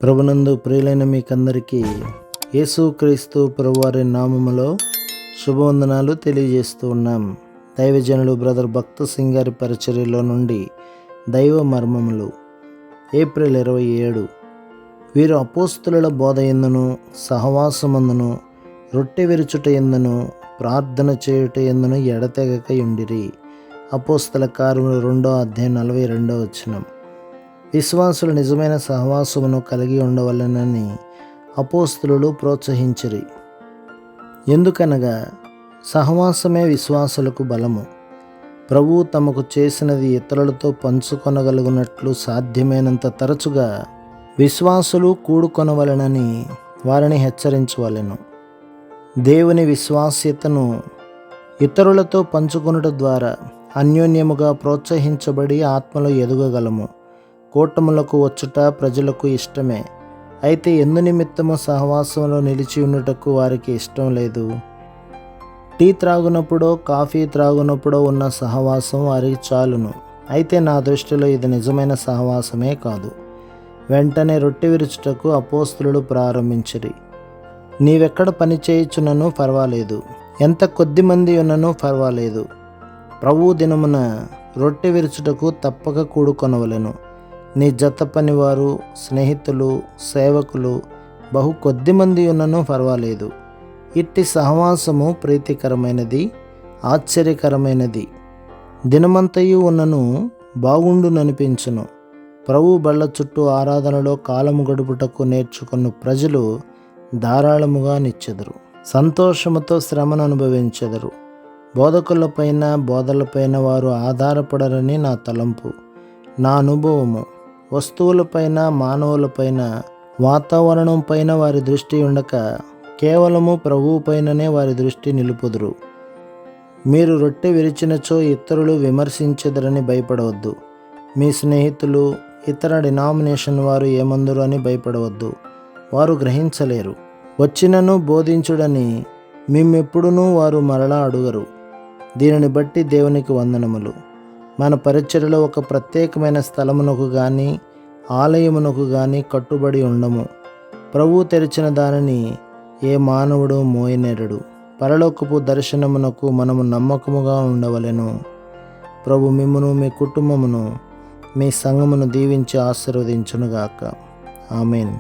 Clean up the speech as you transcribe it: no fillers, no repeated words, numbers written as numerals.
ప్రభునందు ప్రియులైన మీకందరికీ యేసుక్రీస్తు ప్రభువారి నామములో శుభవందనాలు తెలియజేస్తూ ఉన్నాం. దైవజనులు బ్రదర్ భక్త సింగ్ గారి పరిచర్యలో నుండి దైవ మర్మములు ఏప్రిల్ 27. వీరు అపోస్తుల బోధ యందును సహవాసమందును రొట్టె విరుచుట యందును ప్రార్థన చేయుట యందును ఎడతెగక యుండిరి. అపోస్తల కార్యములు 2:42. విశ్వాసులు నిజమైన సహవాసమును కలిగి ఉండవలెనని అపోస్తలులు ప్రోత్సహించిరి. ఎందుకనగా సహవాసమే విశ్వాసులకు బలము. ప్రభువు తమకు చేసినది ఇతరులతో పంచుకొనగలుగునట్లు సాధ్యమైనంత తరచుగా విశ్వాసులు కూడుకొనవలెనని వారిని హెచ్చరించవలెను. దేవుని విశ్వాస్యతను ఇతరులతో పంచుకొనుట ద్వారా అన్యోన్యముగా ప్రోత్సహించబడి ఆత్మలో ఎదగగలము. కూటములకు వచ్చుట ప్రజలకు ఇష్టమే, అయితే ఎందు నిమిత్తము సహవాసంలో నిలిచి ఉండుటకు వారికి ఇష్టం లేదు. టీ త్రాగునప్పుడో కాఫీ త్రాగునప్పుడో ఉన్న సహవాసం వారికి చాలును. అయితే నా దృష్టిలో ఇది నిజమైన సహవాసమే కాదు. వెంటనే రొట్టె విరుచుటకు అపోస్తలులు ప్రారంభించిరి. నీవెక్కడ పని చేయుచున్నను పర్వాలేదు, ఎంత కొద్ది మంది ఉన్నను పర్వాలేదు, ప్రభువు దినమున రొట్టె విరుచుటకు తప్పక కూడుకొనవలెను. నీ జత పనివారు, స్నేహితులు, సేవకులు బహు కొద్ది మంది ఉన్నను పర్వాలేదు. ఇట్టి సహవాసము ప్రీతికరమైనది, ఆశ్చర్యకరమైనది. దినమంతయు ఉన్నను బాగుండుననిపించును. ప్రభు బళ్ళ చుట్టూ ఆరాధనలో కాలము గడుపుటకు నేర్చుకున్న ప్రజలు ధారాళముగా నిచ్చెదరు. సంతోషముతో శ్రమను అనుభవించెదరు. బోధకులపైన బోధలపైన వారు ఆధారపడరని నా తలంపు, నా అనుభవము. వస్తువులపైన, మానవులపైన, వాతావరణం పైన వారి దృష్టి ఉండక కేవలము ప్రభువు పైననే వారి దృష్టి నిలుపుదురు. మీరు రొట్టె విరిచినచో ఇతరులు విమర్శించెదరని భయపడవద్దు. మీ స్నేహితులు, ఇతర డినామినేషన్ వారు ఏమందురు అని భయపడవద్దు. వారు గ్రహించలేరు. వచ్చినను బోధించుడని మేమెప్పుడునూ వారు మరలా అడుగరు. దీనిని బట్టి దేవునికి వందనములు. మన పరిచర్యలో ఒక ప్రత్యేకమైన స్థలమునకు కానీ ఆలయమునకు కానీ కట్టుబడి ఉండము. ప్రభువు తెరిచిన దానిని ఏ మానవుడు మోయనేరడు. పరలోకపు దర్శనమునకు మనము నమ్మకముగా ఉండవలెను. ప్రభు మిమ్మును, మీ కుటుంబమును, మీ సంఘమును దీవించి ఆశీర్వదించునుగాక. ఆమేన్.